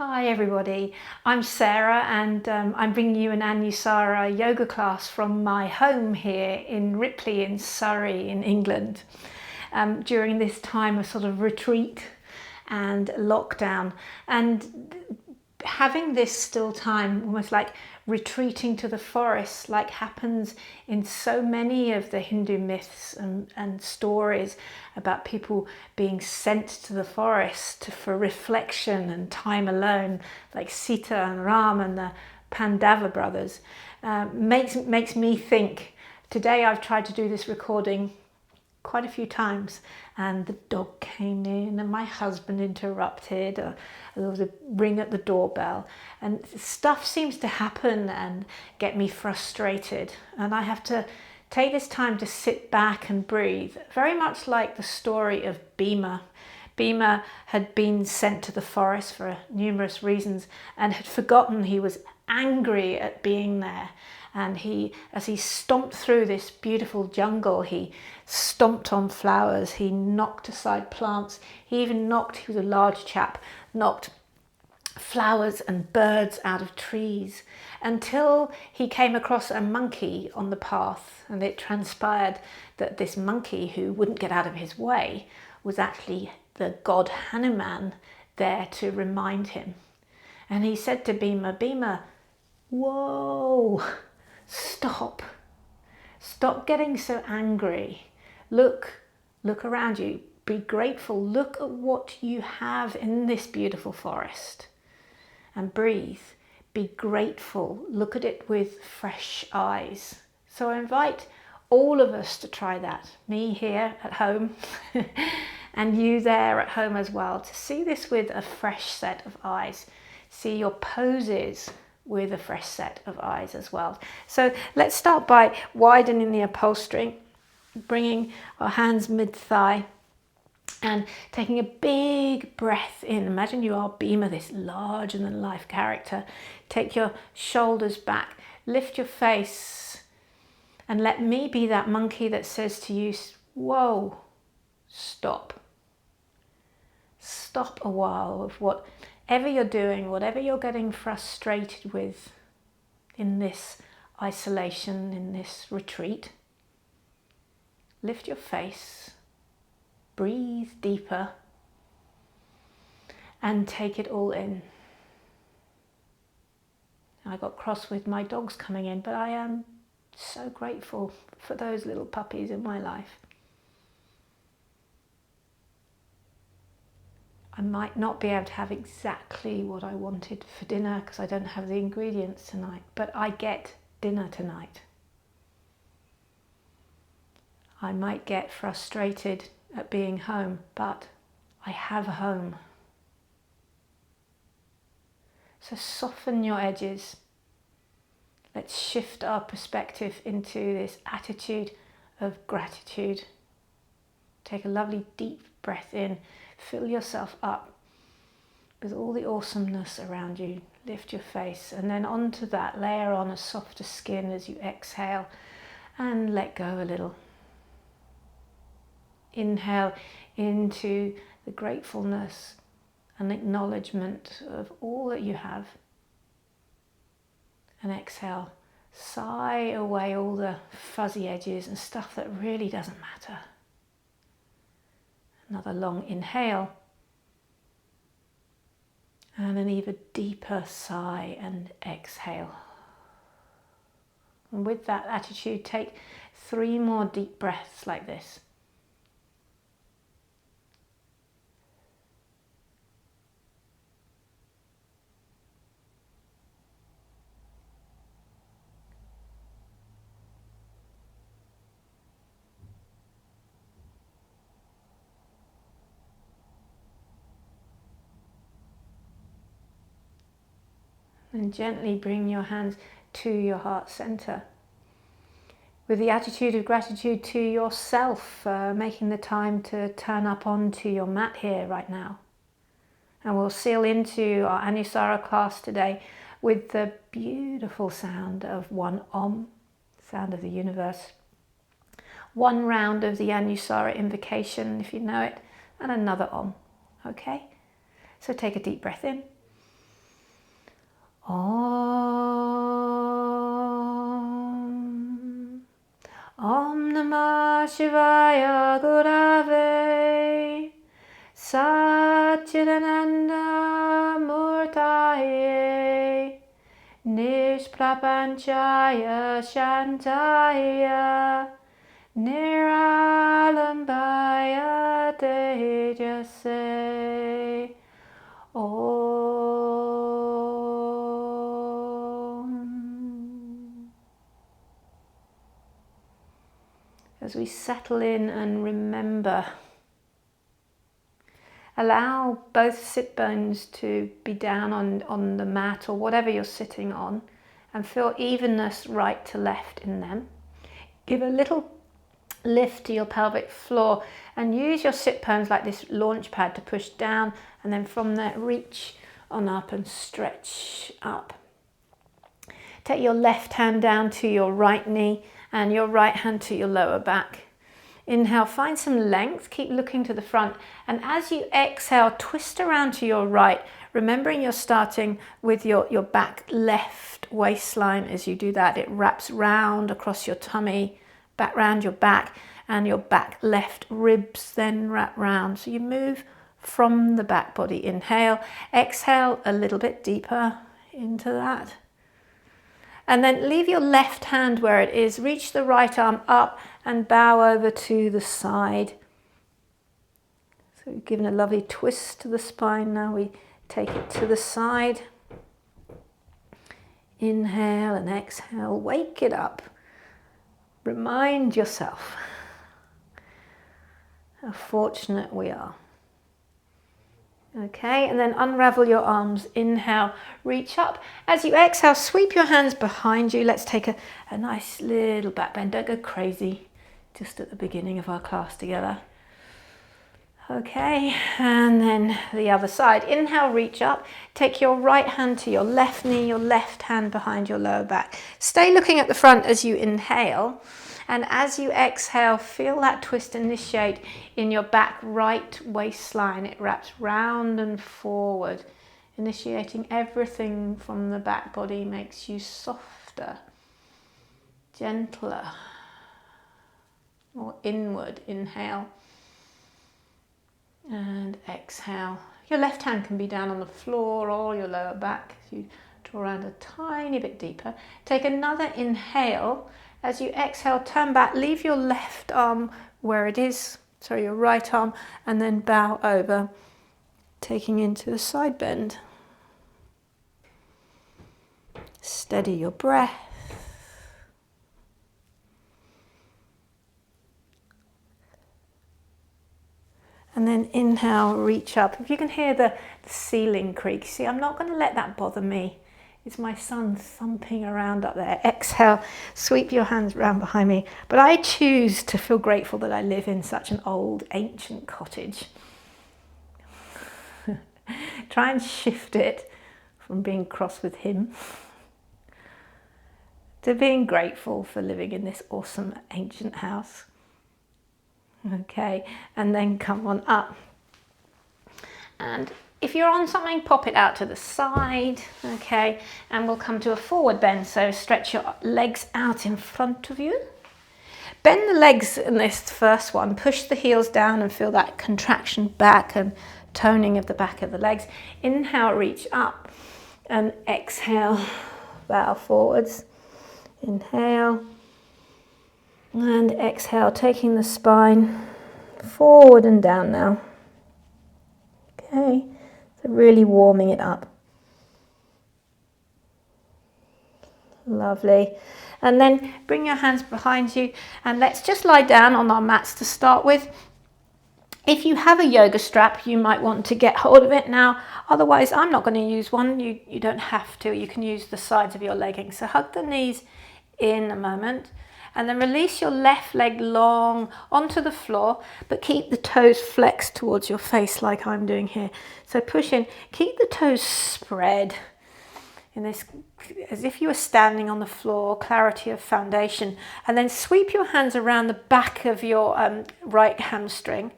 Hi everybody, I'm Sarah and I'm bringing you an Anusara yoga class from my home here in Ripley in Surrey in England during this time of sort of retreat and lockdown, and having this still time, almost like retreating to the forest, like happens in so many of the Hindu myths and stories about people being sent to the forest for reflection and time alone, like Sita and Ram and the Pandava brothers, makes me think. Today I've tried to do this recording quite a few times, and the dog came in and my husband interrupted, there was a ring at the doorbell, and stuff seems to happen and get me frustrated, and I have to take this time to sit back and breathe, very much like the story of Bhima. Bhima had been sent to the forest for numerous reasons and had forgotten he was angry at being there. And as he stomped through this beautiful jungle, he stomped on flowers, he knocked aside plants, he was a large chap, knocked flowers and birds out of trees, until he came across a monkey on the path, and it transpired that this monkey, who wouldn't get out of his way, was actually the god Hanuman there to remind him. And he said to Bhima, "Bhima, whoa, stop getting so angry. Look around you, be grateful, look at what you have in this beautiful forest, and breathe, be grateful, look at it with fresh eyes." So I invite all of us to try that, me here at home and you there at home as well, to see this with a fresh set of eyes, see your poses with a fresh set of eyes as well. So let's start by widening the upholstery, bringing our hands mid-thigh and taking a big breath in. Imagine you are Bhima, this larger than life character. Take your shoulders back, lift your face, and let me be that monkey that says to you, whoa, stop. Stop a while of whatever you're doing, whatever you're getting frustrated with in this isolation, in this retreat. Lift your face, breathe deeper, and take it all in. I got cross with my dogs coming in, but I am so grateful for those little puppies in my life. I might not be able to have exactly what I wanted for dinner because I don't have the ingredients tonight, but I get dinner tonight. I might get frustrated at being home, but I have a home. So soften your edges. Let's shift our perspective into this attitude of gratitude. Take a lovely deep breath in. Fill yourself up with all the awesomeness around you. Lift your face, and then onto that layer on a softer skin as you exhale and let go a little. Inhale into the gratefulness and acknowledgement of all that you have. And exhale, sigh away all the fuzzy edges and stuff that really doesn't matter. Another long inhale. And an even deeper sigh and exhale. And with that attitude, take 3 more deep breaths like this. And gently bring your hands to your heart center with the attitude of gratitude to yourself, making the time to turn up onto your mat here right now. And we'll seal into our Anusara class today with the beautiful sound of one Om, sound of the universe, 1 round of the Anusara invocation if you know it, and another Om. Okay? So take a deep breath in. Om. Om Namah Shivaya Gurave Satchidananda Murtaye Nishprapanchaya Shantaya Niralambaya Tejase. Om. As we settle in and remember, allow both sit bones to be down on the mat or whatever you're sitting on, and feel evenness right to left in them. Give a little lift to your pelvic floor and use your sit bones like this launch pad to push down, and then from there reach on up and stretch up. Take your left hand down to your right knee and your right hand to your lower back. Inhale, find some length, keep looking to the front, and as you exhale, twist around to your right, remembering you're starting with your back left waistline. As you do that, it wraps round across your tummy, back round your back, and your back left ribs then wrap round. So you move from the back body. Inhale, exhale a little bit deeper into that. And then leave your left hand where it is, reach the right arm up and bow over to the side. So we've given a lovely twist to the spine. Now we take it to the side. Inhale and exhale, wake it up. Remind yourself how fortunate we are. Okay, and then unravel your arms. Inhale, reach up. As you exhale, sweep your hands behind you. Let's take a nice little back bend. Don't go crazy, just at the beginning of our class together. Okay, and then the other side. Inhale, reach up. Take your right hand to your left knee, your left hand behind your lower back. Stay looking at the front as you inhale. And as you exhale, feel that twist initiate in your back right waistline. It wraps round and forward, initiating everything from the back body, makes you softer, gentler, more inward. Inhale and exhale. Your left hand can be down on the floor or your lower back. So you draw around a tiny bit deeper. Take another inhale. As you exhale, turn back, leave your left arm where it is, sorry, your right arm, and then bow over, taking into a side bend. Steady your breath. And then inhale, reach up. If you can hear the ceiling creak, see, I'm not going to let that bother me. It's my son thumping around up there. Exhale, sweep your hands round behind me. But I choose to feel grateful that I live in such an old, ancient cottage. Try and shift it from being cross with him to being grateful for living in this awesome ancient house. Okay, and then come on up. And if you're on something, pop it out to the side, okay, and we'll come to a forward bend. So stretch your legs out in front of you. Bend the legs in this first one, push the heels down and feel that contraction back and toning of the back of the legs. Inhale, reach up, and exhale, bow forwards. Inhale, and exhale, taking the spine forward and down now. Okay. So really warming it up. Lovely. And then bring your hands behind you and let's just lie down on our mats to start with. If you have a yoga strap, you might want to get hold of it now. Otherwise, I'm not going to use one. You don't have to. You can use the sides of your leggings. So hug the knees in a moment. And then release your left leg long onto the floor, but keep the toes flexed towards your face like I'm doing here. So push in, keep the toes spread in this, as if you were standing on the floor, clarity of foundation. And then sweep your hands around the back of your right hamstring.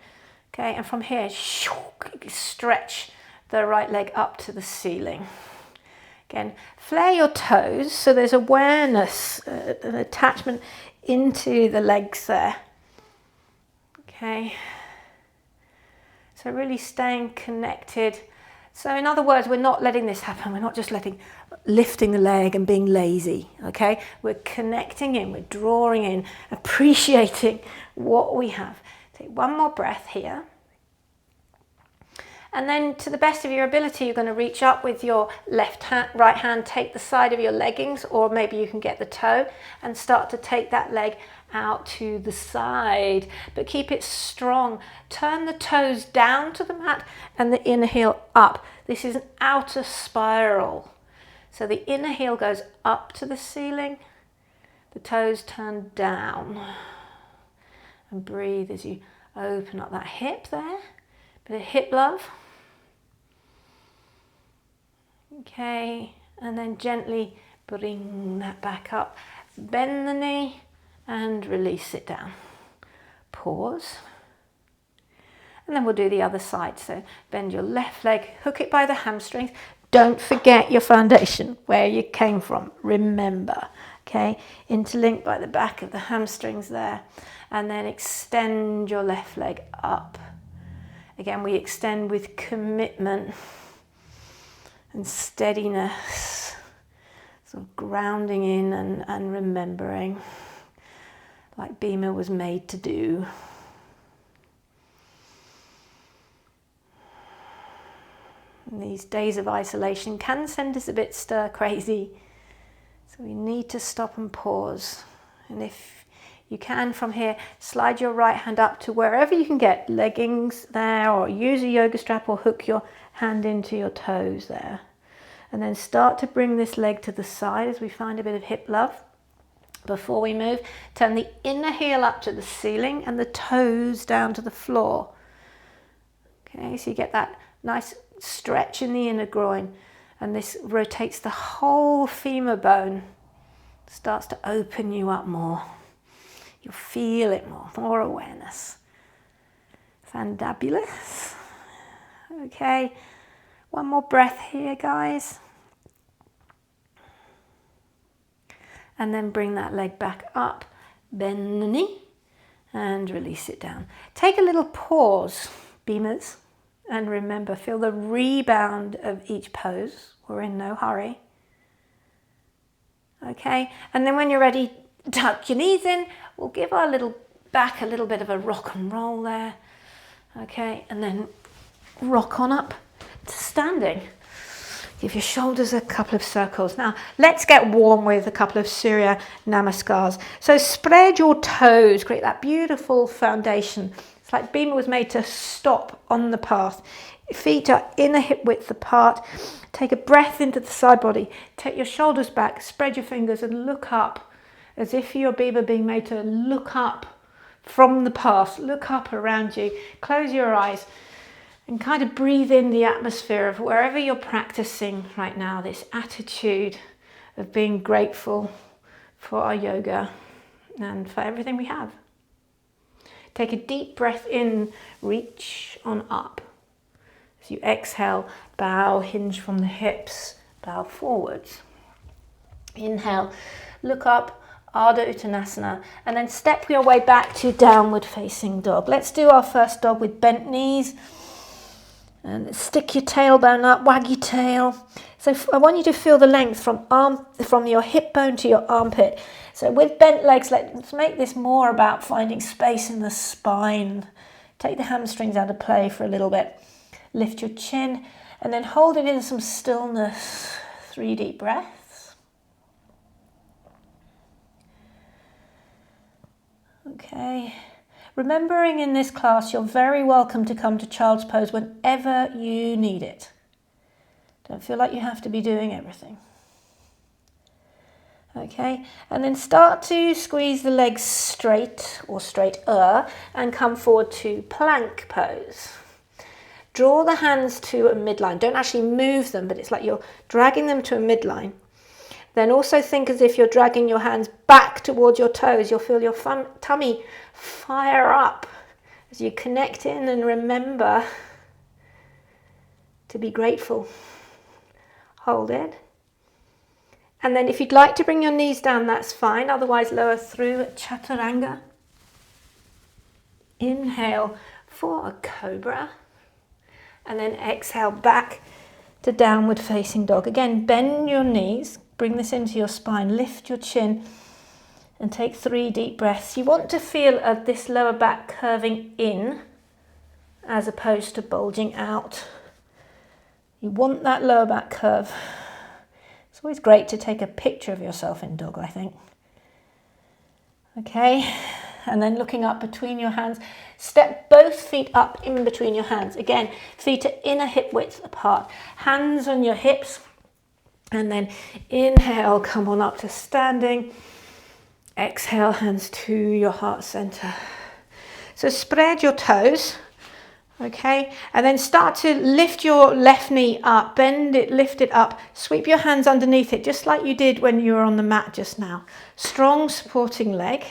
Okay, and from here, stretch the right leg up to the ceiling. Again, flare your toes so there's awareness, an attachment into the legs there. Okay. So really staying connected. So in other words, we're not letting this happen. We're not just lifting the leg and being lazy, okay? We're connecting in, we're drawing in, appreciating what we have. Take one more breath here. And then to the best of your ability, you're going to reach up with your right hand, take the side of your leggings, or maybe you can get the toe and start to take that leg out to the side, but keep it strong. Turn the toes down to the mat and the inner heel up. This is an outer spiral. So the inner heel goes up to the ceiling, the toes turn down. And breathe as you open up that hip there. Bit of hip love. Okay, and then gently bring that back up. Bend the knee and release it down. Pause. And then we'll do the other side. So bend your left leg, hook it by the hamstrings. Don't forget your foundation, where you came from. Remember, okay? Interlink by the back of the hamstrings there. And then extend your left leg up. Again, we extend with commitment and steadiness. So grounding in and remembering, like Bhima was made to do. And these days of isolation can send us a bit stir crazy. So we need to stop and pause. And if you can from here, slide your right hand up to wherever you can get leggings there, or use a yoga strap, or hook your hand into your toes there. And then start to bring this leg to the side as we find a bit of hip love. Before we move, turn the inner heel up to the ceiling and the toes down to the floor. Okay, so you get that nice stretch in the inner groin, and this rotates the whole femur bone. Starts to open you up more. You'll feel it more awareness. Fabulous. Okay, one more breath here, guys. And then bring that leg back up, bend the knee, and release it down. Take a little pause, Bhimas, and remember, feel the rebound of each pose. We're in no hurry. Okay, and then when you're ready, tuck your knees in. We'll give our little back a little bit of a rock and roll there. Okay, and then rock on up to standing. Give your shoulders a couple of circles. Now, let's get warm with a couple of Surya Namaskars. So spread your toes, create that beautiful foundation. It's like Bhima was made to stop on the path. Feet are inner hip width apart. Take a breath into the side body. Take your shoulders back, spread your fingers and look up, as if you're Bhima being made to look up from the past. Look up around you. Close your eyes. And kind of breathe in the atmosphere of wherever you're practicing right now, this attitude of being grateful for our yoga and for everything we have. Take a deep breath in, reach on up. As you exhale, bow, hinge from the hips, bow forwards. Inhale, look up, Ardha Uttanasana, and then step your way back to downward facing dog. Let's do our first dog with bent knees. And stick your tailbone up, wag your tail. So I want you to feel the length from your hip bone to your armpit. So with bent legs, let's make this more about finding space in the spine. Take the hamstrings out of play for a little bit. Lift your chin and then hold it in some stillness. 3 deep breaths. Okay. Remembering in this class, you're very welcome to come to child's pose whenever you need it. Don't feel like you have to be doing everything. Okay, and then start to squeeze the legs straight or straighter and come forward to plank pose. Draw the hands to a midline. Don't actually move them, but it's like you're dragging them to a midline. Then also think as if you're dragging your hands back towards your toes. You'll feel your tummy fire up as you connect in and remember to be grateful. Hold it. And then if you'd like to bring your knees down, that's fine. Otherwise, lower through chaturanga. Inhale for a cobra. And then exhale back to downward facing dog. Again, bend your knees. Bring this into your spine. Lift your chin. And take 3 deep breaths. You want to feel this lower back curving in as opposed to bulging out. You want that lower back curve. It's always great to take a picture of yourself in dog, I think. Okay, and then looking up between your hands, step both feet up in between your hands. Again, feet are inner hip width apart. Hands on your hips, and then inhale, come on up to standing. Exhale, hands to your heart center. So spread your toes. Okay, and then start to lift your left knee up, bend it, lift it up, sweep your hands underneath it, just like you did when you were on the mat just now. Strong supporting leg,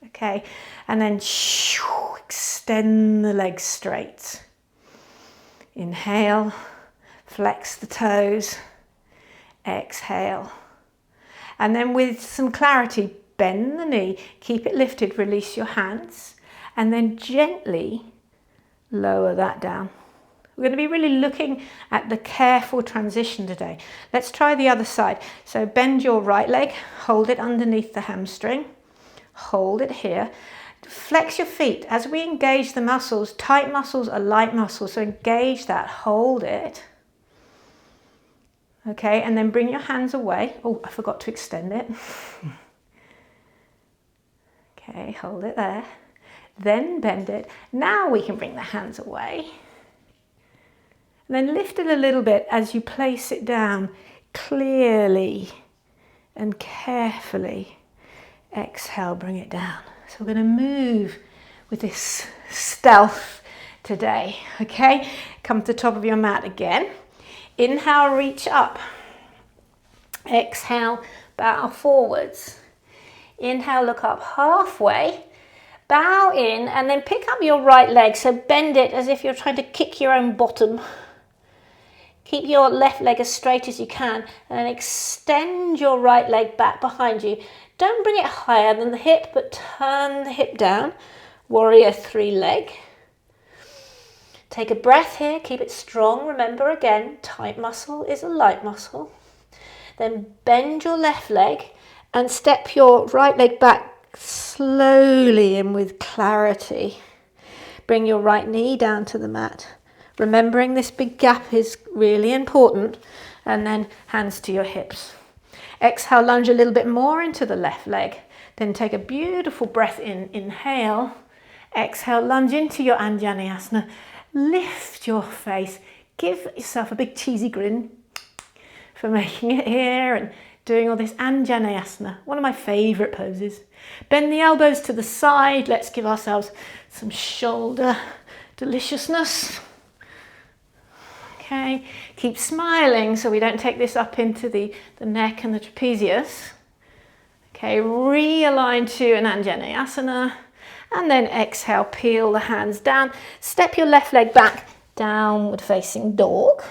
okay, and then extend the legs straight. Inhale, flex the toes, exhale. And then with some clarity, bend the knee, keep it lifted, release your hands, and then gently lower that down. We're going to be really looking at the careful transition today. Let's try the other side. So bend your right leg, hold it underneath the hamstring, hold it here. Flex your feet. As we engage the muscles, tight muscles are light muscles, so engage that, hold it. Okay, and then bring your hands away. Oh, I forgot to extend it. Okay, hold it there. Then bend it. Now we can bring the hands away. And then lift it a little bit as you place it down clearly and carefully. Exhale, bring it down. So we're going to move with this stealth today. Okay, come to the top of your mat again. Inhale, reach up. Exhale, bow forwards. Inhale, look up halfway. Bow in and then pick up your right leg, so bend it as if you're trying to kick your own bottom. Keep your left leg as straight as you can and then extend your right leg back behind you. Don't bring it higher than the hip, but turn the hip down. Warrior 3 leg. Take a breath here, keep it strong. Remember again, tight muscle is a light muscle. Then bend your left leg and step your right leg back slowly and with clarity. Bring your right knee down to the mat. Remembering this big gap is really important. And then hands to your hips. Exhale, lunge a little bit more into the left leg. Then take a beautiful breath in. Inhale. Exhale, lunge into your Anjaneyasana. Lift your face. Give yourself a big cheesy grin for making it here and doing all this Anjaneyasana, one of my favourite poses. Bend the elbows to the side. Let's give ourselves some shoulder deliciousness. Okay, keep smiling so we don't take this up into the neck and the trapezius. Okay, realign to an Anjaneyasana. And then exhale, peel the hands down. Step your left leg back, downward facing dog.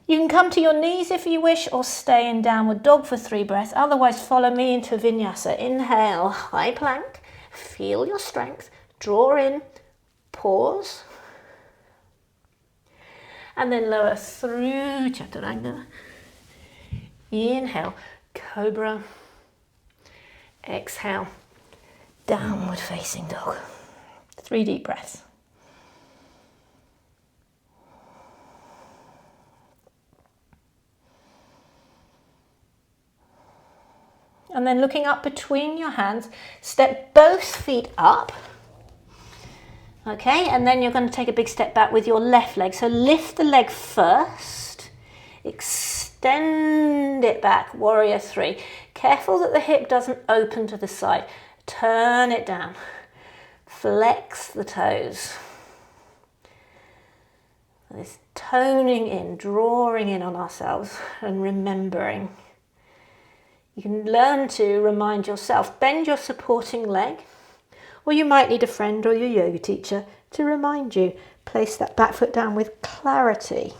You can come to your knees if you wish or stay in downward dog for 3 breaths. Otherwise, follow me into vinyasa. Inhale, high plank. Feel your strength. Draw in, pause. And then lower through chaturanga. Inhale, cobra. Exhale, downward facing dog. 3 deep breaths. And then looking up between your hands, step both feet up. Okay, and then you're going to take a big step back with your left leg. So lift the leg first, extend it back, warrior 3. Careful that the hip doesn't open to the side. Turn it down, flex the toes. This toning in, drawing in on ourselves and remembering. You can learn to remind yourself, bend your supporting leg, or you might need a friend or your yoga teacher to remind you. Place that back foot down with clarity.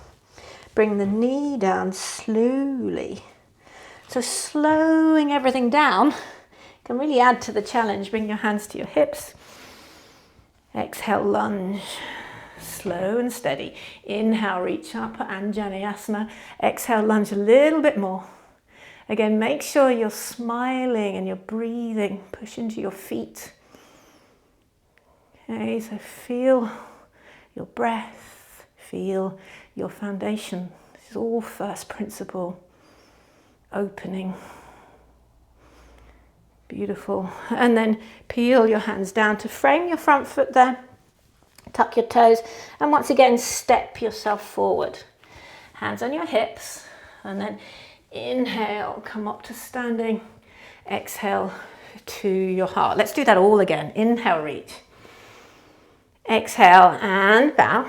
bring the knee down slowly. So slowing everything down can really add to the challenge. Bring your hands to your hips. Exhale, lunge. Slow and steady. Inhale, reach up, Anjaneyasana. Exhale, lunge a little bit more. Again, make sure you're smiling and you're breathing. Push into your feet. Okay, so feel your breath. Feel your foundation. This is all first principle. Opening. Beautiful. And then peel your hands down to frame your front foot there. Tuck your toes. And once again, step yourself forward. Hands on your hips. And then inhale, come up to standing. Exhale to your heart. Let's do that all again. Inhale, reach. Exhale and bow.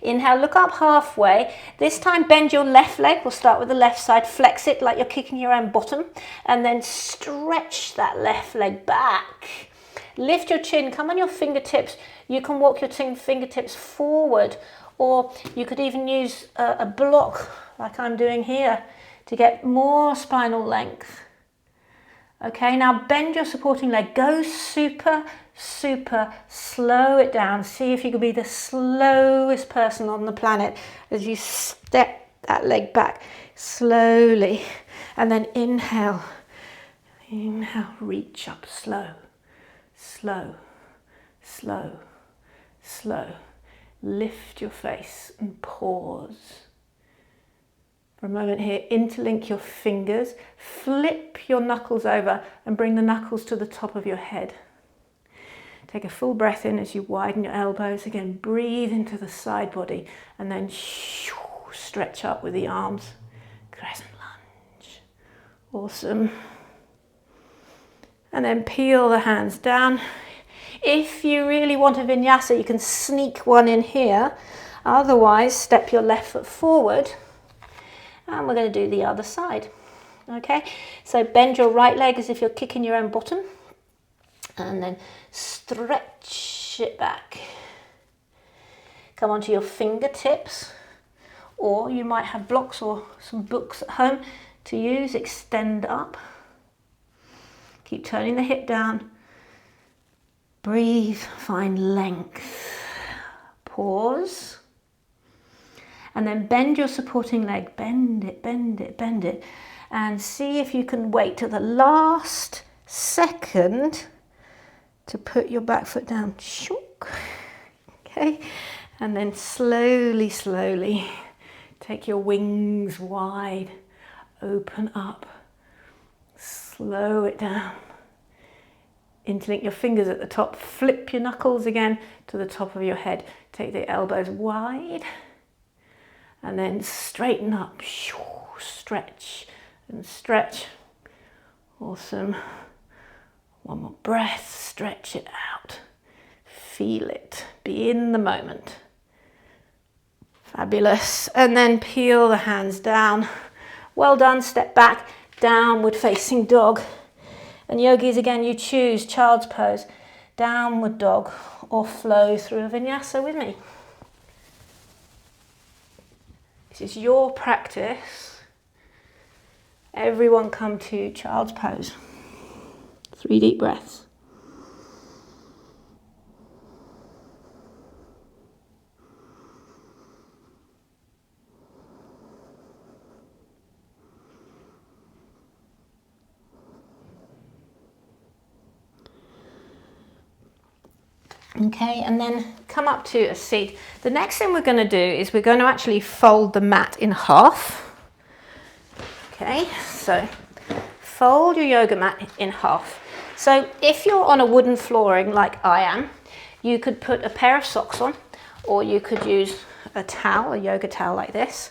Inhale, look up halfway. This time bend your left leg. We'll start with the left side. Flex it like you're kicking your own bottom. And then stretch that left leg back. Lift your chin, come on your fingertips. You can walk your fingertips forward, or you could even use a block like I'm doing here to get more spinal length. Okay, now bend your supporting leg. Go super, super slow it down. See if you can be the slowest person on the planet as you step that leg back slowly. And then inhale, inhale, reach up, slow, slow, slow, slow. Lift your face and pause. For a moment here, interlink your fingers, flip your knuckles over and bring the knuckles to the top of your head. Take a full breath in as you widen your elbows. Again, breathe into the side body and then stretch up with the arms. Crescent lunge. Awesome. And then peel the hands down. If you really want a vinyasa, you can sneak one in here. Otherwise, step your left foot forward. And we're going to do the other side. Okay, so bend your right leg as if you're kicking your own bottom. And then stretch it back. Come onto your fingertips. Or you might have blocks or some books at home to use. Extend up. Keep turning the hip down. Breathe, find length. Pause. And then bend your supporting leg. Bend it, bend it, bend it. And see if you can wait till the last second to put your back foot down. Okay. And then slowly, slowly take your wings wide. Open up. Slow it down. Interlink your fingers at the top. Flip your knuckles again to the top of your head. Take the elbows wide. And then straighten up, stretch and stretch. Awesome. One more breath, stretch it out. Feel it, be in the moment. Fabulous. And then peel the hands down. Well done, step back, downward facing dog. And yogis, again, you choose child's pose, downward dog, or flow through a vinyasa with me. This is your practice. Everyone come to child's pose. 3 deep breaths. Okay, and then come up to a seat. The next thing we're going to do is we're going to actually fold the mat in half. Okay, so fold your yoga mat in half. So if you're on a wooden flooring like I am, you could put a pair of socks on, or you could use a towel, a yoga towel like this.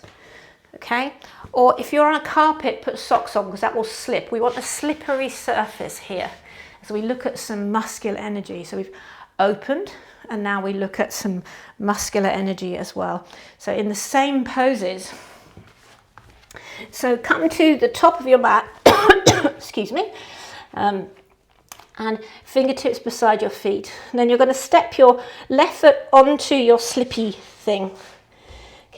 Okay, or if you're on a carpet, put socks on because that will slip. We want a slippery surface here. So we look at some muscular energy. So we've opened, and now we look at some muscular energy as well. So in the same poses, so come to the top of your mat, excuse me, and fingertips beside your feet. And then you're going to step your left foot onto your slippy thing.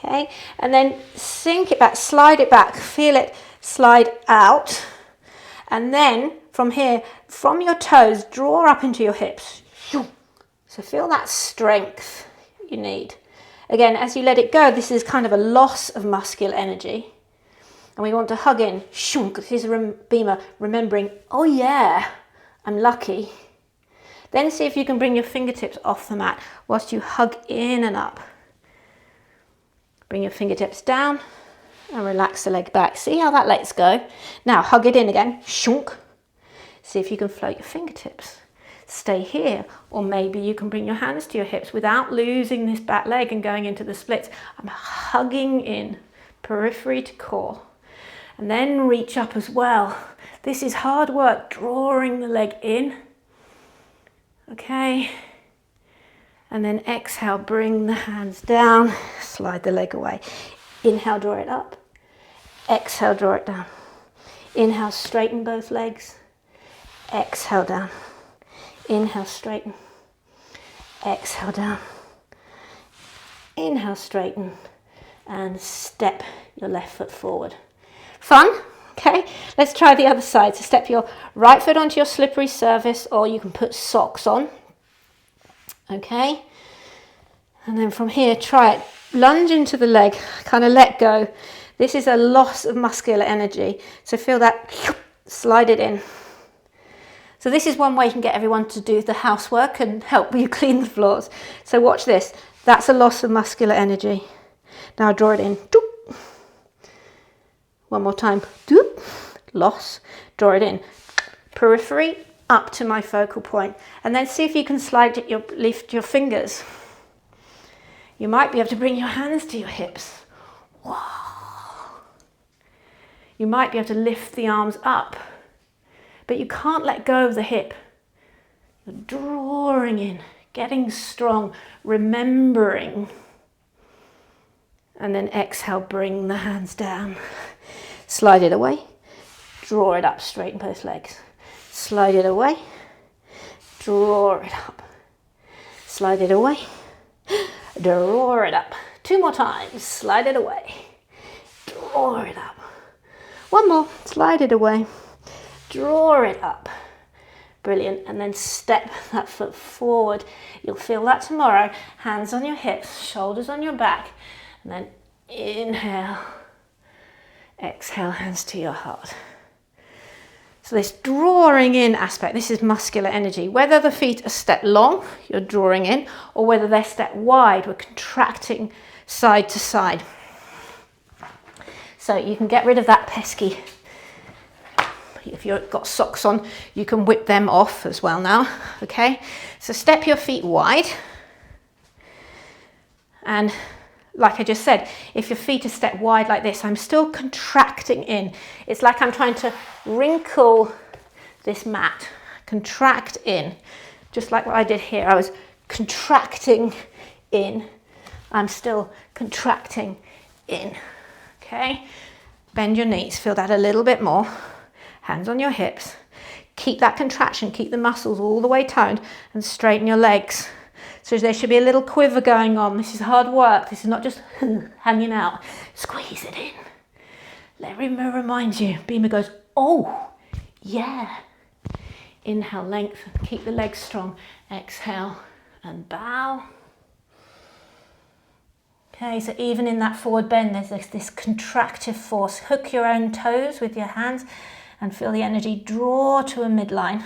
Okay, and then sink it back, slide it back, feel it slide out. And then from here, from your toes, draw up into your hips. So feel that strength you need. Again, as you let it go, this is kind of a loss of muscular energy. And we want to hug in. This is Bhima, remembering, oh yeah, I'm lucky. Then see if you can bring your fingertips off the mat whilst you hug in and up. Bring your fingertips down and relax the leg back. See how that lets go? Now hug it in again. Shunk. See if you can float your fingertips. Stay here, or maybe you can bring your hands to your hips without losing this back leg and going into the splits. I'm hugging in, periphery to core. And then reach up as well. This is hard work, drawing the leg in. Okay. And then exhale, bring the hands down, slide the leg away. Inhale, draw it up. Exhale, draw it down. Inhale, straighten both legs. Exhale, down. Inhale, straighten. Exhale, down. Inhale, straighten. And step your left foot forward. Fun? Okay, let's try the other side. So step your right foot onto your slippery surface, or you can put socks on. Okay, and then from here, try it. Lunge into the leg, kind of let go. This is a loss of muscular energy. So feel that, slide it in. So this is one way you can get everyone to do the housework and help you clean the floors. So watch this. That's a loss of muscular energy. Now draw it in. One more time. Loss. Draw it in. Periphery up to my focal point. And then see if you can lift your fingers. You might be able to bring your hands to your hips. Wow. You might be able to lift the arms up. But you can't let go of the hip. You're drawing in, getting strong, remembering. And then exhale, bring the hands down. Slide it away. Draw it up, straighten both legs. Slide it away. Draw it up. Slide it away. Draw it up. Two more times. Slide it away. Draw it up. One more. Slide it away. Draw it up. Brilliant. And then step that foot forward. You'll feel that tomorrow. Hands on your hips, shoulders on your back. And then inhale. Exhale, hands to your heart. So this drawing in aspect, this is muscular energy. Whether the feet are stepped long, you're drawing in, or whether they're stepped wide, we're contracting side to side. So you can get rid of that pesky. If you've got socks on, you can whip them off as well now, okay? So step your feet wide. And like I just said, if your feet are stepped wide like this, I'm still contracting in. It's like I'm trying to wrinkle this mat, contract in. Just like what I did here, I was contracting in. I'm still contracting in, okay? Bend your knees, feel that a little bit more. Hands on your hips. Keep that contraction, keep the muscles all the way toned, and straighten your legs. So there should be a little quiver going on. This is hard work. This is not just hanging out. Squeeze it in. Let Bhima remind you. Bhima goes, oh, yeah. Inhale, lengthen. Keep the legs strong. Exhale and bow. Okay, so even in that forward bend, there's this contractive force. Hook your own toes with your hands and feel the energy draw to a midline.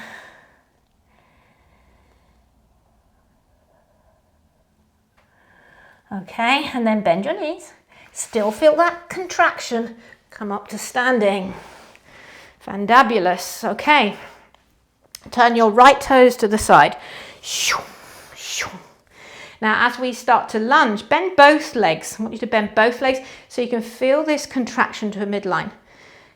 Okay, and then bend your knees. Still feel that contraction. Come up to standing. Fandabulous. Okay. Turn your right toes to the side. Now, as we start to lunge, bend both legs. I want you to bend both legs so you can feel this contraction to a midline.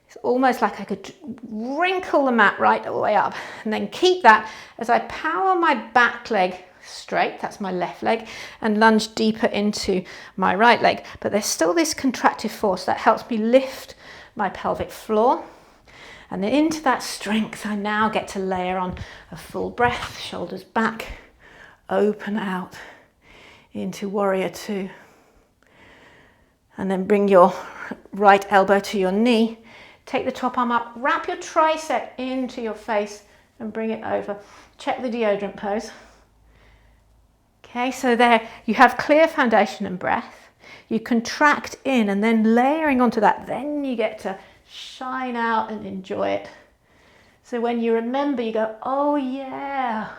It's almost like I could wrinkle the mat right all the way up. And then keep that as I power my back leg straight, that's my left leg, and lunge deeper into my right leg. But there's still this contractive force that helps me lift my pelvic floor. And then into that strength, I now get to layer on a full breath, shoulders back, open out into warrior two. And then bring your right elbow to your knee. Take the top arm up, wrap your tricep into your face and bring it over. Check the deodorant pose. Okay, so there you have clear foundation and breath. You contract in and then layering onto that, then you get to shine out and enjoy it. So when you remember, you go, oh yeah,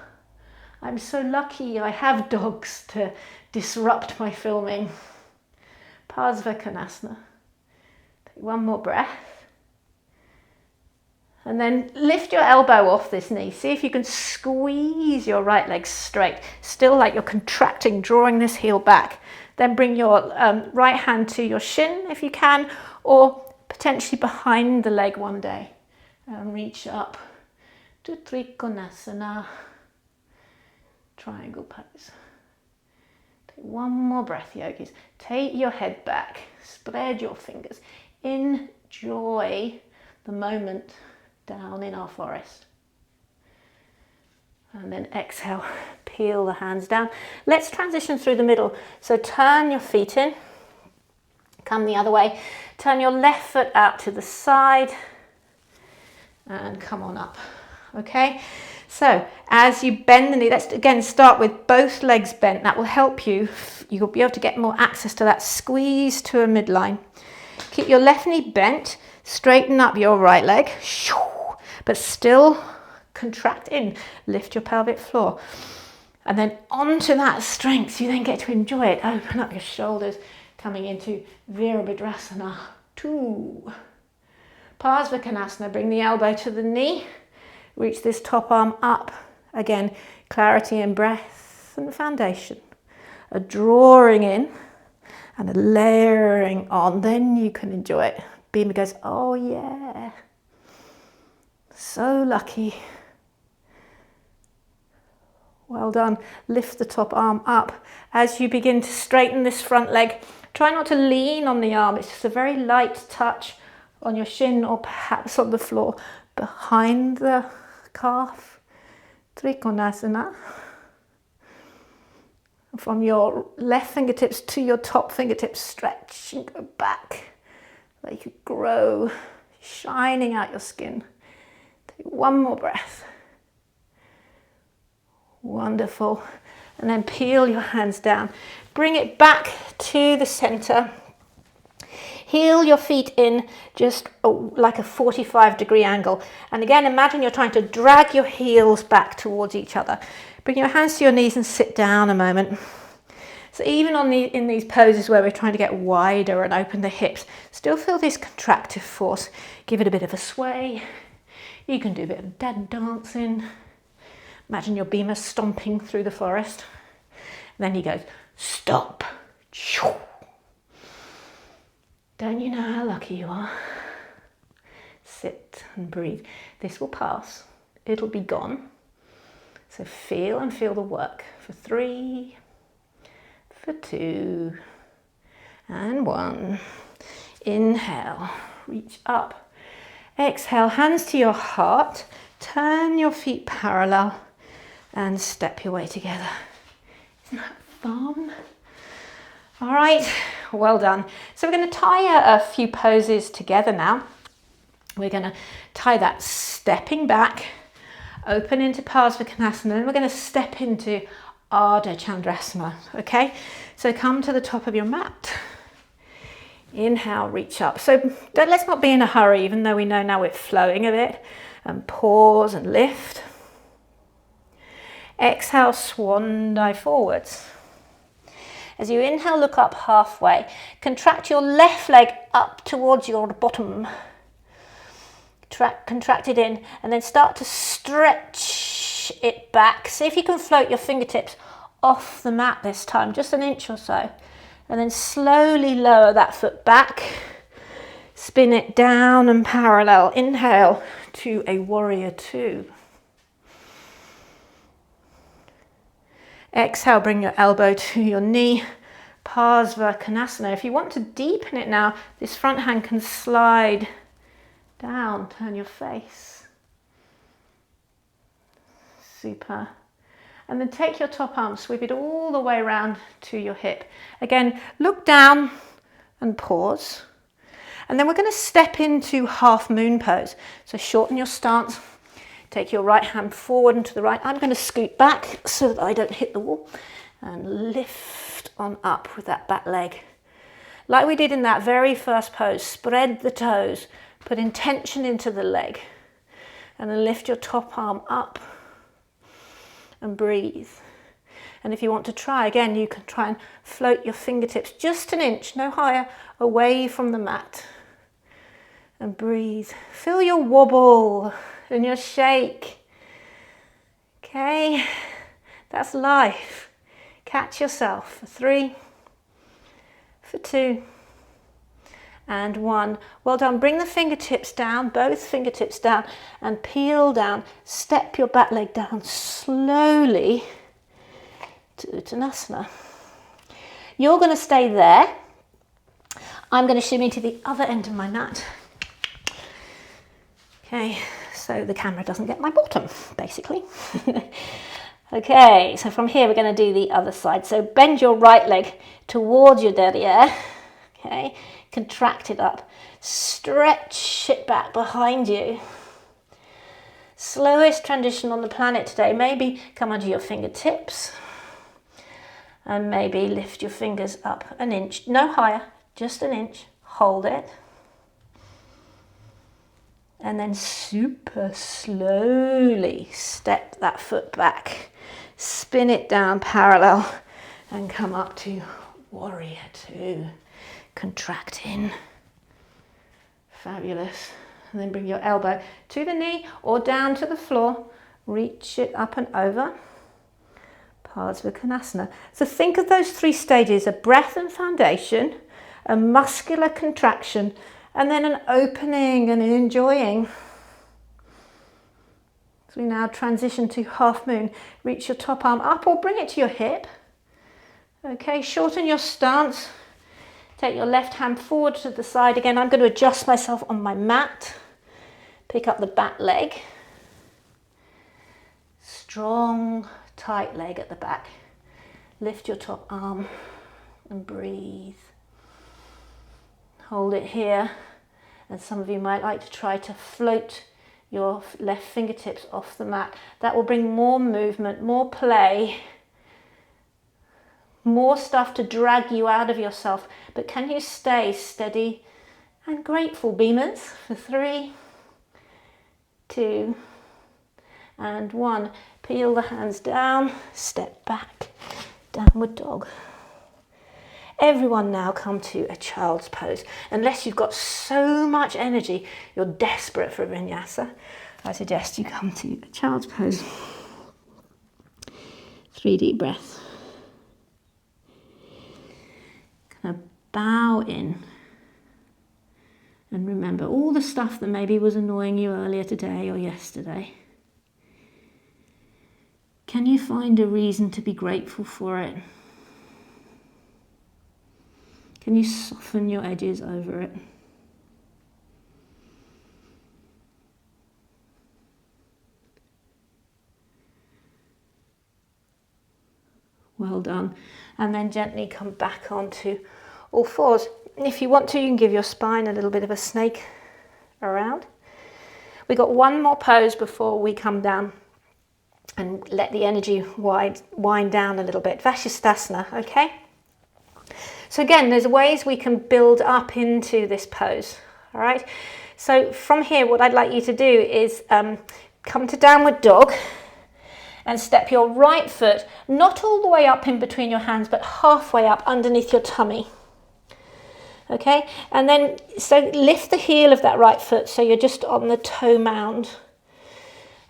I'm so lucky I have dogs to disrupt my filming. Konasana. Take one more breath. And then lift your elbow off this knee. See if you can squeeze your right leg straight. Still like you're contracting, drawing this heel back. Then bring your right hand to your shin if you can, or potentially behind the leg one day. And reach up to Trikonasana. Triangle pose. Take one more breath, yogis. Take your head back. Spread your fingers. Enjoy the moment down in our forest. And then exhale, peel the hands down. Let's transition through the middle. So turn your feet in, come the other way. Turn your left foot out to the side and come on up, okay? So as you bend the knee, let's again start with both legs bent. That will help you. You'll be able to get more access to that squeeze to a midline. Keep your left knee bent, straighten up your right leg, but still contract in, lift your pelvic floor. And then onto that strength, you then get to enjoy it. Open up your shoulders, coming into Virabhadrasana 2. Konasana, bring the elbow to the knee, reach this top arm up. Again, clarity in breath and foundation. A drawing in and a layering on, then you can enjoy it. Bhima goes, oh yeah, so lucky. Well done. Lift the top arm up. As you begin to straighten this front leg, try not to lean on the arm. It's just a very light touch on your shin or perhaps on the floor behind the calf. Trikonasana. From your left fingertips to your top fingertips, stretch and go back. Like you grow, shining out your skin. Take one more breath. Wonderful. And then peel your hands down. Bring it back to the center. Heel your feet in just like a 45-degree angle. And again, imagine you're trying to drag your heels back towards each other. Bring your hands to your knees and sit down a moment. So even in these poses where we're trying to get wider and open the hips, still feel this contractive force. Give it a bit of a sway. You can do a bit of dad dancing. Imagine your Bhima stomping through the forest. And then he goes, stop. Don't you know how lucky you are? Sit and breathe. This will pass. It'll be gone. So feel and feel the work for 3, for 2, and 1. Inhale, reach up. Exhale, hands to your heart. Turn your feet parallel and step your way together. Isn't that fun? All right, well done. So we're going to tie a few poses together now. We're going to tie that stepping back, open into Konasana, and we're going to step into Ardha Chandrasana, okay? So come to the top of your mat. Inhale, reach up. So let's not be in a hurry, even though we know now we're flowing a bit. And pause and lift. Exhale, swan dive forwards. As you inhale, look up halfway. Contract your left leg up towards your bottom. Contract it in and then start to stretch it back. See if you can float your fingertips off the mat this time, just an inch or so. And then slowly lower that foot back. Spin it down and parallel. Inhale to a warrior 2. Exhale, bring your elbow to your knee. Konasana. If you want to deepen it now, this front hand can slide down, turn your face. Super. And then take your top arm, sweep it all the way around to your hip. Again, look down and pause. And then we're going to step into half moon pose. So shorten your stance, take your right hand forward and to the right. I'm going to scoot back so that I don't hit the wall and lift on up with that back leg. Like we did in that very first pose, spread the toes, put intention into the leg, and then lift your top arm up and breathe. And if you want to try again, you can try and float your fingertips just an inch, no higher, away from the mat. And breathe. Feel your wobble and your shake. Okay, that's life. Catch yourself for 3, for 2, and 1. Well done. Bring the fingertips down, both fingertips down, and peel down. Step your back leg down slowly to Uttanasana. You're going to stay there. I'm going to shimmy to the other end of my mat. Okay, so the camera doesn't get my bottom, basically. Okay, so from here we're going to do the other side. So bend your right leg towards your derriere. Okay, contract it up. Stretch it back behind you. Slowest transition on the planet today. Maybe come onto your fingertips. And maybe lift your fingers up an inch, no higher, just an inch, hold it. And then super slowly step that foot back, spin it down parallel and come up to warrior 2, contract in. Fabulous. And then bring your elbow to the knee or down to the floor, reach it up and over. Parsvakonasana. So think of those 3 stages, a breath and foundation, a muscular contraction, and then an opening and an enjoying. So we now transition to half moon. Reach your top arm up or bring it to your hip. Okay, shorten your stance. Take your left hand forward to the side. Again, I'm going to adjust myself on my mat. Pick up the back leg. Strong, tight leg at the back. Lift your top arm and breathe. Hold it here. And some of you might like to try to float your left fingertips off the mat. That will bring more movement, more play, more stuff to drag you out of yourself. But can you stay steady and grateful, Bhimas? For 3, 2, and 1. Peel the hands down, step back, downward dog. Everyone now come to a child's pose. Unless you've got so much energy, you're desperate for a vinyasa, I suggest you come to a child's pose. 3 deep breaths. Kind of bow in. And remember all the stuff that maybe was annoying you earlier today or yesterday. Can you find a reason to be grateful for it? Can you soften your edges over it? Well done. And then gently come back onto all fours. If you want to, you can give your spine a little bit of a snake around. We've got one more pose before we come down and let the energy wind down a little bit. Vashisthasana, okay? So again, there's ways we can build up into this pose, all right? So from here, what I'd like you to do is come to downward dog and step your right foot, not all the way up in between your hands, but halfway up underneath your tummy. Okay, and then so lift the heel of that right foot so you're just on the toe mound.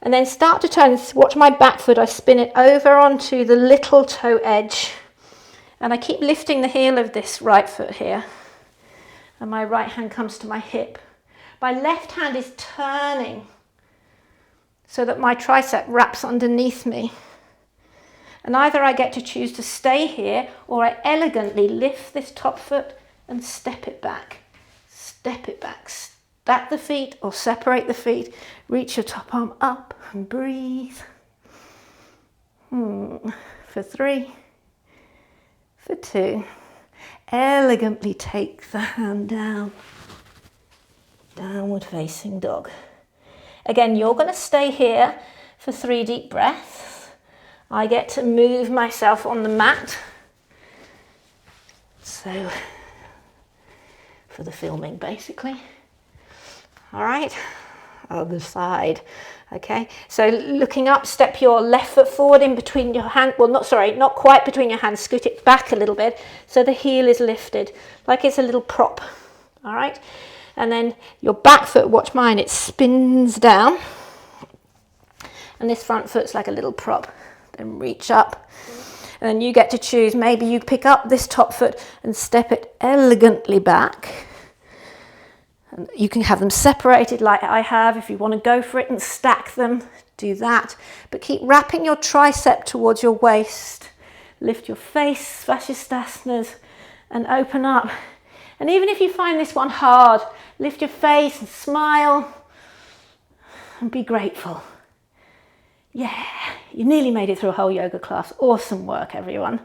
And then start to turn, watch my back foot, I spin it over onto the little toe edge. And I keep lifting the heel of this right foot here. And my right hand comes to my hip. My left hand is turning so that my tricep wraps underneath me. And either I get to choose to stay here or I elegantly lift this top foot and step it back. Step it back. Stack the feet or separate the feet. Reach your top arm up and breathe. For 3. For 2. Elegantly take the hand down. Downward facing dog. Again, you're going to stay here for 3 deep breaths. I get to move myself on the mat. So, for the filming basically. All right, other side. Okay, so looking up, step your left foot forward in between your hand, well not quite between your hands, scoot it back a little bit so the heel is lifted, like it's a little prop. All right, and then your back foot, watch mine, it spins down. And this front foot's like a little prop. Then reach up. And then you get to choose, maybe you pick up this top foot and step it elegantly back. And you can have them separated like I have. If you want to go for it and stack them, do that. But keep wrapping your tricep towards your waist. Lift your face, Vashisthasana, and open up. And even if you find this one hard, lift your face and smile and be grateful. Yeah, you nearly made it through a whole yoga class. Awesome work, everyone.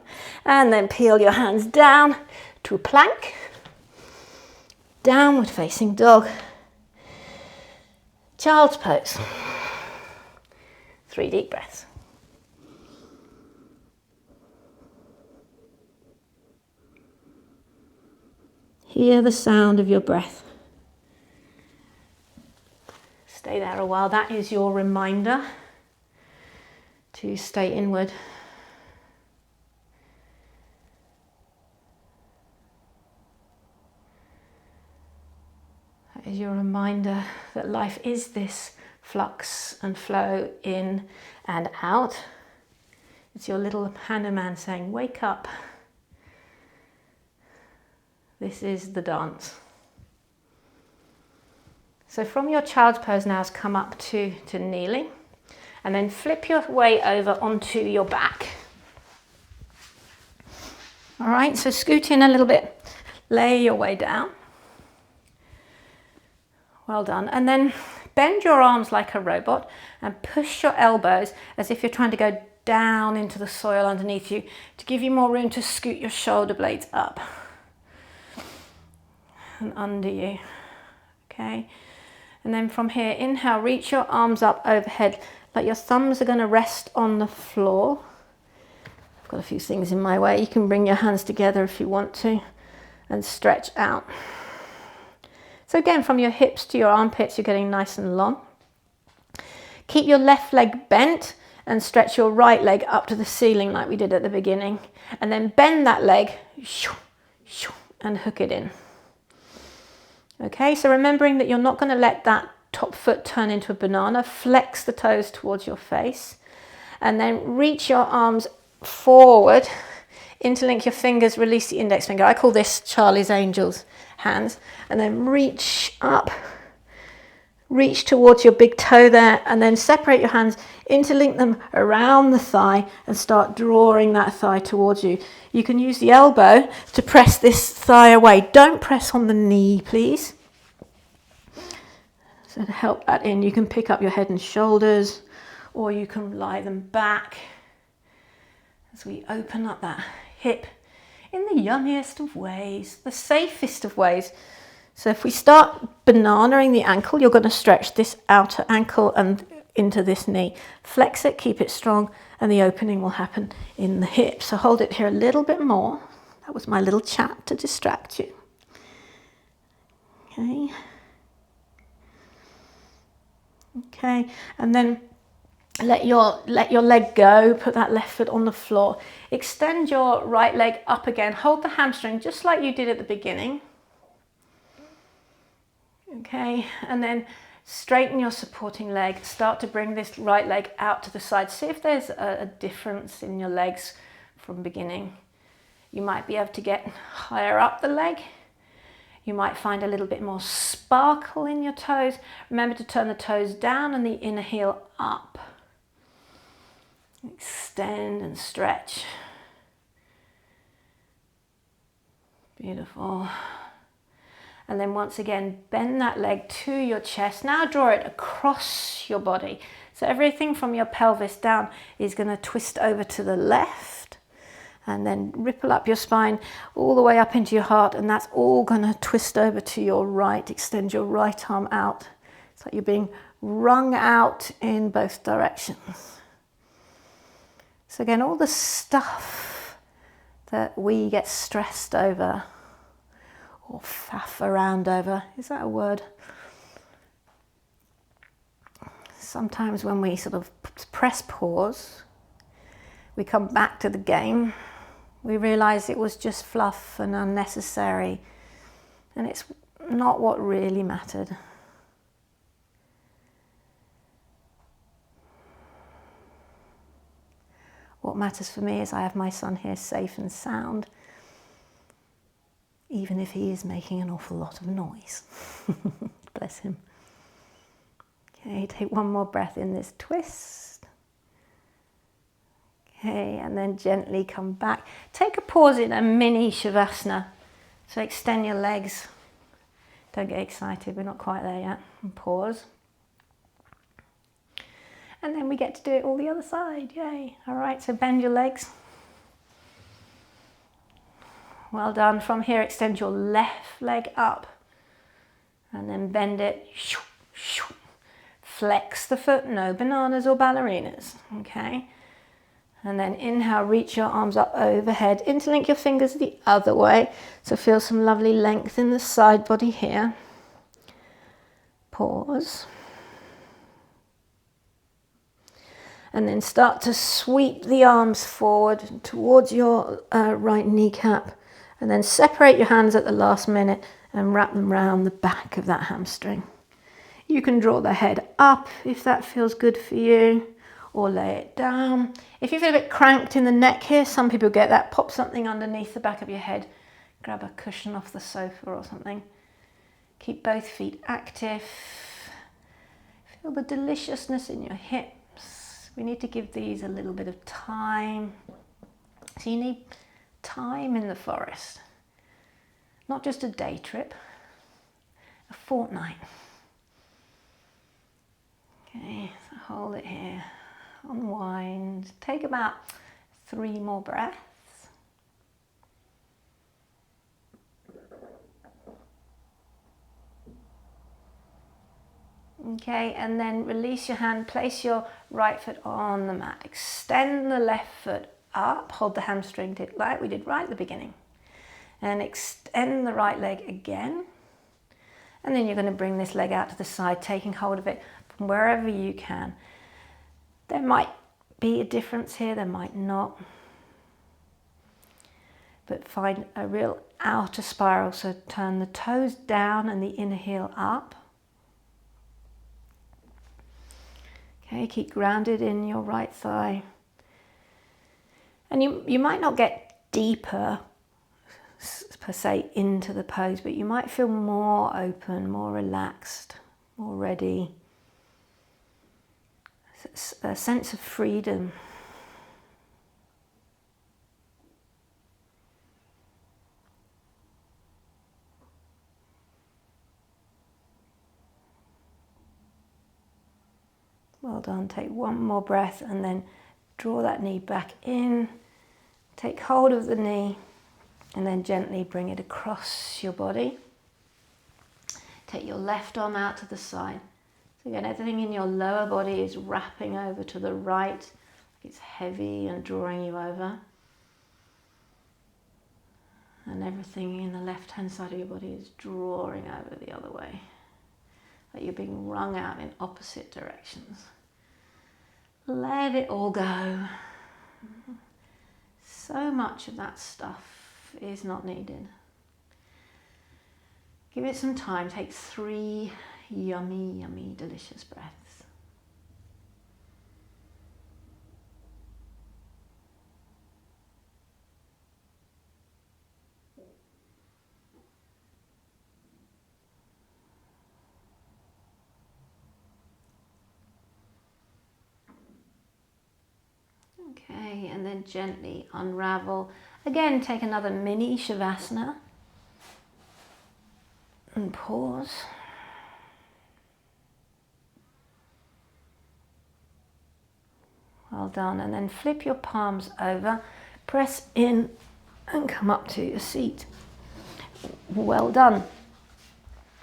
And then peel your hands down to a plank. Downward facing dog. Child's pose. 3 deep breaths. Hear the sound of your breath. Stay there a while. That is your reminder to stay inward. That is your reminder that life is this flux and flow in and out. It's your little Hanuman saying, wake up. This is the dance. So from your child's pose now, come up to kneeling. And then flip your way over onto your back. All right, so scoot in a little bit, lay your way down. Well done. And then bend your arms like a robot and push your elbows as if you're trying to go down into the soil underneath you to give you more room to scoot your shoulder blades up and under you. Okay. And then from here, inhale, reach your arms up overhead. Like your thumbs are going to rest on the floor. I've got a few things in my way. You can bring your hands together if you want to and stretch out. So again, from your hips to your armpits, you're getting nice and long. Keep your left leg bent and stretch your right leg up to the ceiling like we did at the beginning. And then bend that leg and hook it in. Okay, so remembering that you're not going to let that top foot turn into a banana, flex the toes towards your face, and then reach your arms forward, interlink your fingers, release the index finger. I call this Charlie's Angels hands, and then reach up, reach towards your big toe there, and then separate your hands, interlink them around the thigh, and start drawing that thigh towards you. You can use the elbow to press this thigh away. Don't press on the knee, please. So to help that in, you can pick up your head and shoulders, or you can lie them back as we open up that hip in the yummiest of ways, the safest of ways. So if we start bananaing the ankle, you're going to stretch this outer ankle and into this knee. Flex it, keep it strong, and the opening will happen in the hip. So hold it here a little bit more. That was my little chat to distract you. Okay. Okay, and then let your leg go, put that left foot on the floor. Extend your right leg up again, hold the hamstring just like you did at the beginning. Okay, and then straighten your supporting leg, start to bring this right leg out to the side. See if there's a difference in your legs from beginning. You might be able to get higher up the leg. You might find a little bit more sparkle in your toes. Remember to turn the toes down and the inner heel up. Extend and stretch. Beautiful. And then once again, bend that leg to your chest. Now draw it across your body. So everything from your pelvis down is going to twist over to the left. And then ripple up your spine all the way up into your heart, and that's all going to twist over to your right. Extend your right arm out. It's like you're being wrung out in both directions. So again, all the stuff that we get stressed over or faff around over, is that a word? Sometimes when we sort of press pause, we come back to the game, we realise it was just fluff and unnecessary, and it's not what really mattered. What matters for me is I have my son here safe and sound, even if he is making an awful lot of noise. Bless him. Okay, take one more breath in this twist. Okay, and then gently come back. Take a pause in a mini Shavasana. So extend your legs. Don't get excited, we're not quite there yet. And pause. And then we get to do it all the other side, yay. All right, so bend your legs. Well done. From here, extend your left leg up. And then bend it. Flex the foot, no bananas or ballerinas, okay? And then inhale, reach your arms up overhead. Interlink your fingers the other way. So feel some lovely length in the side body here. Pause. And then start to sweep the arms forward towards your right kneecap. And then separate your hands at the last minute and wrap them around the back of that hamstring. You can draw the head up if that feels good for you, or lay it down. If you feel a bit cranked in the neck here, some people get that, pop something underneath the back of your head. Grab a cushion off the sofa or something. Keep both feet active. Feel the deliciousness in your hips. We need to give these a little bit of time. So you need time in the forest. Not just a day trip, a fortnight. Okay, so hold it here. Unwind. Take about 3 more breaths. Okay, and then release your hand, place your right foot on the mat. Extend the left foot up, hold the hamstring like we did right at the beginning. And extend the right leg again. And then you're going to bring this leg out to the side, taking hold of it from wherever you can. There might be a difference here, there might not. But find a real outer spiral, so turn the toes down and the inner heel up. Okay, keep grounded in your right thigh. And you might not get deeper, per se, into the pose, but you might feel more open, more relaxed, more ready. A sense of freedom. Well done. Take one more breath and then draw that knee back in. Take hold of the knee and then gently bring it across your body. Take your left arm out to the side. So again, everything in your lower body is wrapping over to the right, like it's heavy and drawing you over. And everything in the left-hand side of your body is drawing over the other way. Like you're being wrung out in opposite directions. Let it all go. So much of that stuff is not needed. Give it some time. Take 3 yummy, yummy, delicious breaths. Okay, and then gently unravel. Again, take another mini Shavasana. And pause. Well done. And then flip your palms over. Press in and come up to your seat. Well done.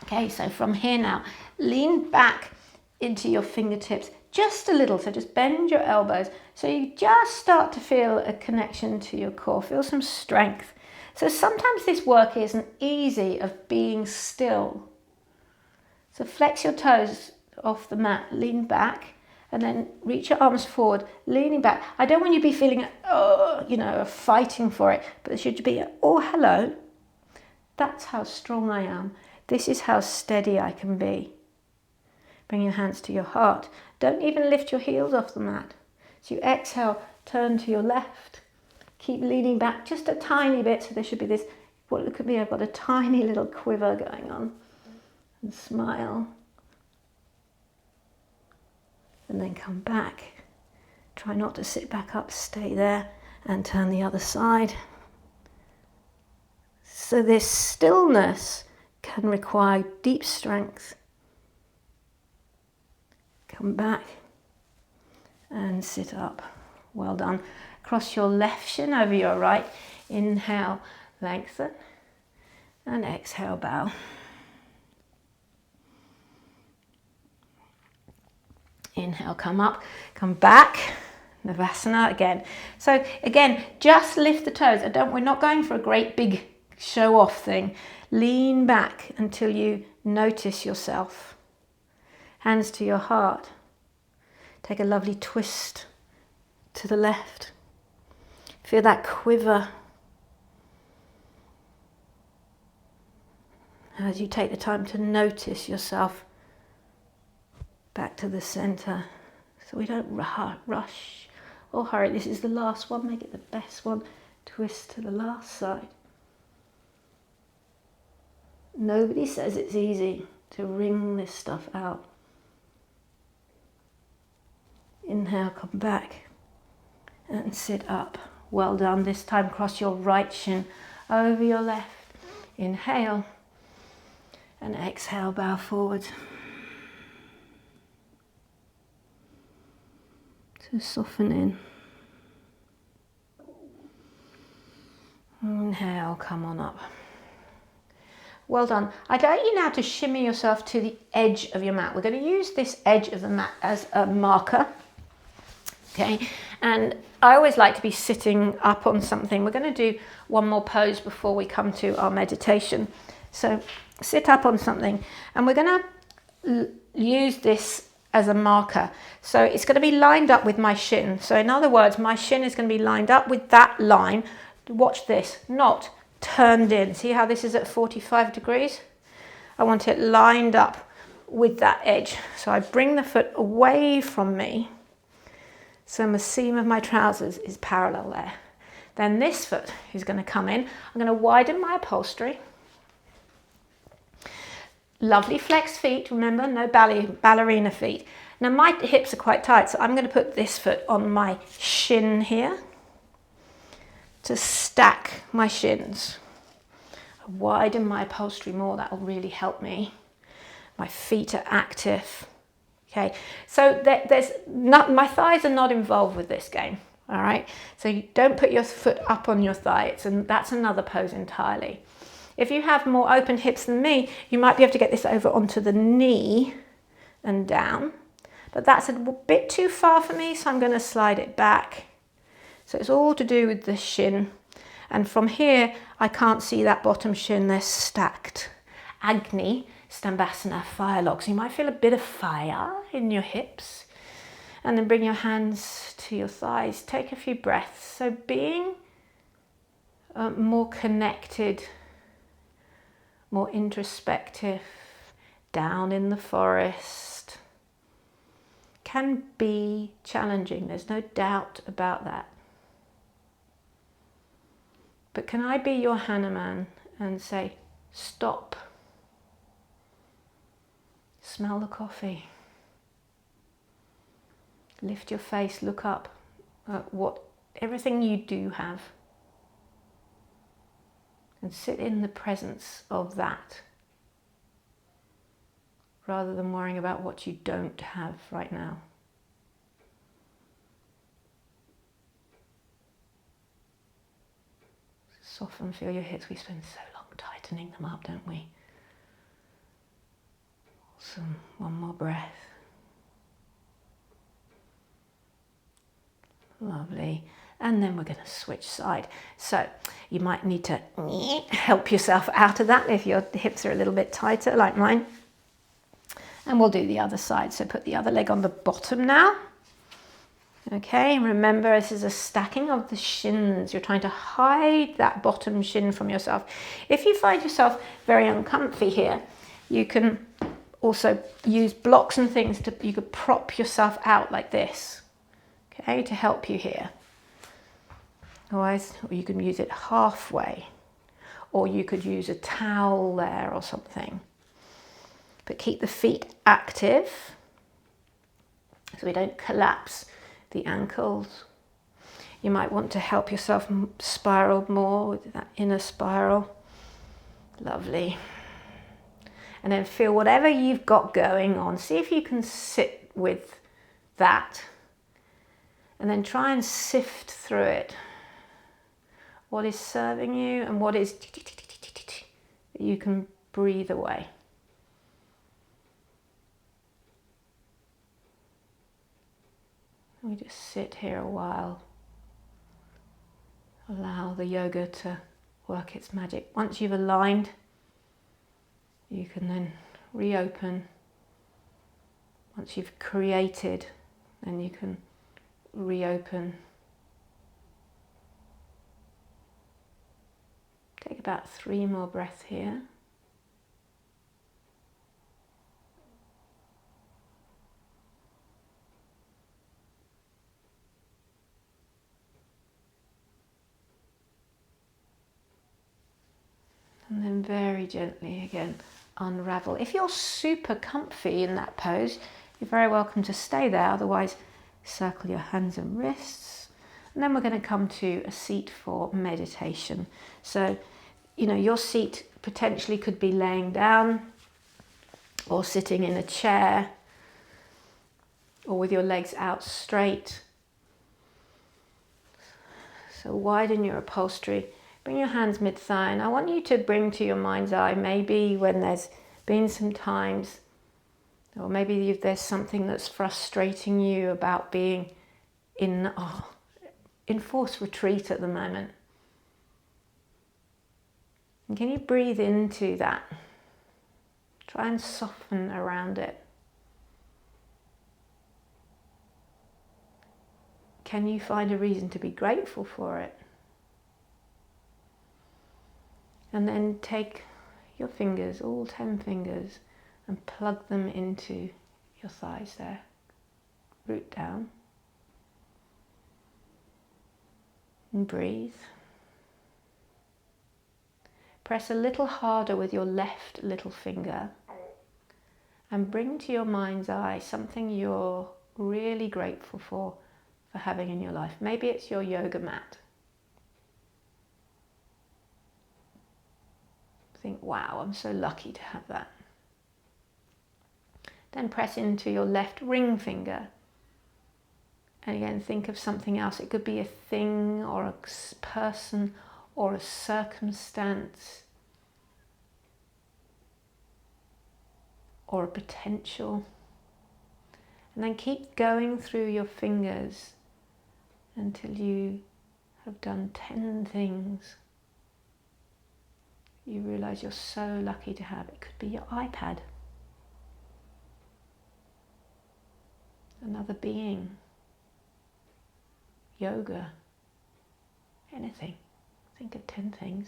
Okay, so from here now, lean back into your fingertips just a little. So just bend your elbows. So you just start to feel a connection to your core. Feel some strength. So sometimes this work isn't easy of being still. So flex your toes off the mat, lean back, and then reach your arms forward, leaning back. I don't want you to be feeling, fighting for it, but there should be, oh, hello. That's how strong I am. This is how steady I can be. Bring your hands to your heart. Don't even lift your heels off the mat. So you exhale, turn to your left. Keep leaning back just a tiny bit. So there should be this, look at me, I've got a tiny little quiver going on. And smile. And then come back. Try not to sit back up, stay there, and turn the other side. So this stillness can require deep strength. Come back and sit up. Well done. Cross your left shin over your right. Inhale, lengthen, and exhale, bow. Inhale, come up, come back, Navasana again. So again, just lift the toes. We're not going for a great big show off thing. Lean back until you notice yourself. Hands to your heart. Take a lovely twist to the left. Feel that quiver as you take the time to notice yourself. Back to the center, so we don't rush or hurry. This is the last one, make it the best one. Twist to the last side. Nobody says it's easy to wring this stuff out. Inhale, come back and sit up. Well done. This time cross your right shin over your left. Inhale and exhale, bow forward. So soften in. Inhale, come on up. Well done. I'd like you now to shimmy yourself to the edge of your mat. We're going to use this edge of the mat as a marker. Okay, and I always like to be sitting up on something. We're going to do one more pose before we come to our meditation. So sit up on something, and we're going to use this as a marker. So it's going to be lined up with my shin. So in other words, my shin is going to be lined up with that line. Watch this, not turned in. See how this is at 45 degrees? I want it lined up with that edge. So I bring the foot away from me. So the seam of my trousers is parallel there. Then this foot is going to come in. I'm going to widen my upholstery. Lovely flexed feet, remember, no ballerina feet. Now my hips are quite tight, so I'm going to put this foot on my shin here to stack my shins. Widen my upholstery more, that will really help me. My feet are active. Okay, so my thighs are not involved with this game, all right? So you don't put your foot up on your thigh, that's another pose entirely. If you have more open hips than me, you might be able to get this over onto the knee and down, but that's a bit too far for me, so I'm going to slide it back. So it's all to do with the shin, and from here I can't see that bottom shin, they're stacked. Agni, Stambhasana, fire log. So you might feel a bit of fire in your hips, and then bring your hands to your thighs. Take a few breaths. So being more connected, more introspective, down in the forest, can be challenging. There's no doubt about that. But can I be your Hanuman and say, stop, smell the coffee, lift your face, look up at everything you do have, and sit in the presence of that, rather than worrying about what you don't have right now. Soften, feel your hips. We spend so long tightening them up, don't we? Awesome. One more breath. Lovely. And then we're going to switch side. So you might need to help yourself out of that if your hips are a little bit tighter like mine. And we'll do the other side. So put the other leg on the bottom now. Okay, remember this is a stacking of the shins. You're trying to hide that bottom shin from yourself. If you find yourself very uncomfy here, you can also use blocks and things you could prop yourself out like this, okay, to help you here. Otherwise, or you can use it halfway, or you could use a towel there or something. But keep the feet active so we don't collapse the ankles. You might want to help yourself spiral more with that inner spiral. Lovely. And then feel whatever you've got going on. See if you can sit with that. And then try and sift through it. What is serving you and what is that you can breathe away. We just sit here a while. Allow the yoga to work its magic. Once you've aligned, you can then reopen. Once you've created, then you can reopen. Take about 3 more breaths here. And then very gently again, unravel. If you're super comfy in that pose, you're very welcome to stay there. Otherwise, circle your hands and wrists. And then we're going to come to a seat for meditation. So, you know, your seat potentially could be laying down or sitting in a chair or with your legs out straight. So widen your upholstery. Bring your hands mid-thigh, and I want you to bring to your mind's eye maybe when there's been some times, or maybe there's something that's frustrating you about being in forced retreat at the moment. And can you breathe into that? Try and soften around it. Can you find a reason to be grateful for it? And then take your fingers, all 10 fingers, and plug them into your thighs there. Root down. And breathe. Press a little harder with your left little finger. And bring to your mind's eye something you're really grateful for having in your life. Maybe it's your yoga mat. Think, wow, I'm so lucky to have that. Then press into your left ring finger. And again, think of something else. It could be a thing or a person or a circumstance or a potential. And then keep going through your fingers until you have done 10 things you realize you're so lucky to have. It could be your iPad, another being, yoga, anything. Think of 10 things.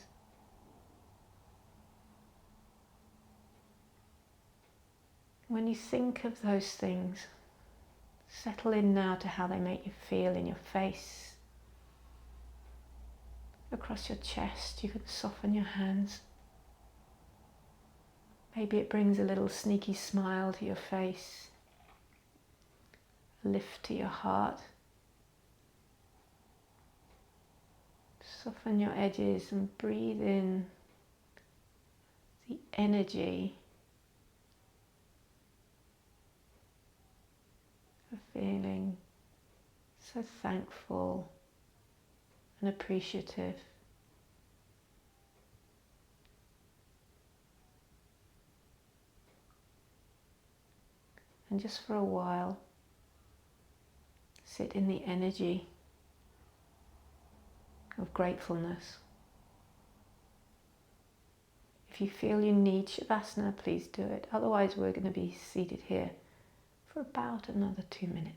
When you think of those things, settle in now to how they make you feel in your face, across your chest. You can soften your hands. Maybe it brings a little sneaky smile to your face, a lift to your heart. Soften your edges and breathe in the energy of feeling so thankful and appreciative And just for a while, sit in the energy of gratefulness. If you feel you need Shavasana, please do it. Otherwise, we're going to be seated here for about another 2 minutes.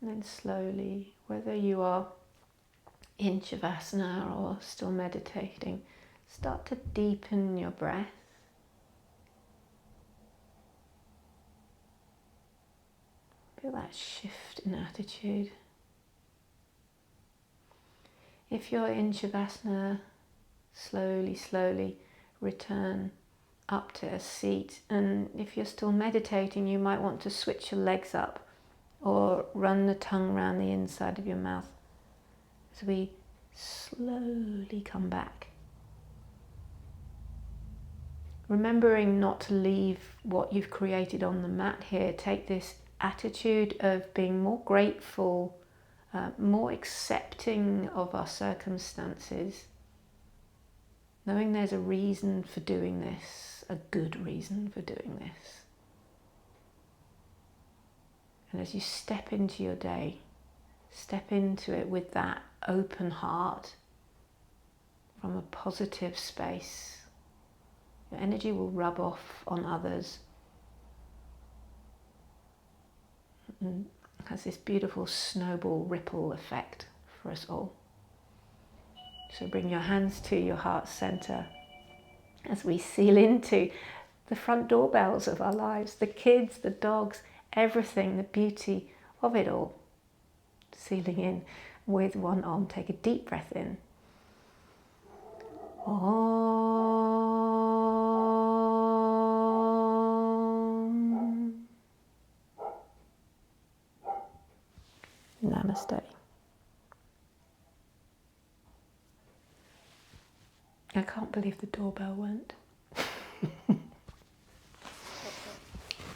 And then slowly, whether you are in Shavasana or still meditating, start to deepen your breath. Feel that shift in attitude. If you're in Shavasana, slowly return up to a seat. And if you're still meditating, you might want to switch your legs up or run the tongue around the inside of your mouth as we slowly come back. Remembering not to leave what you've created on the mat here. Take this attitude of being more grateful, more accepting of our circumstances, knowing there's a reason for doing this, a good reason for doing this. And as you step into your day, step into it with that open heart from a positive space. Your energy will rub off on others and has this beautiful snowball ripple effect for us all. So bring your hands to your heart center as we seal into the front doorbells of our lives, the kids, the dogs, everything, the beauty of it all. Sealing in with one arm. Take a deep breath in. Om. Namaste. I can't believe the doorbell went.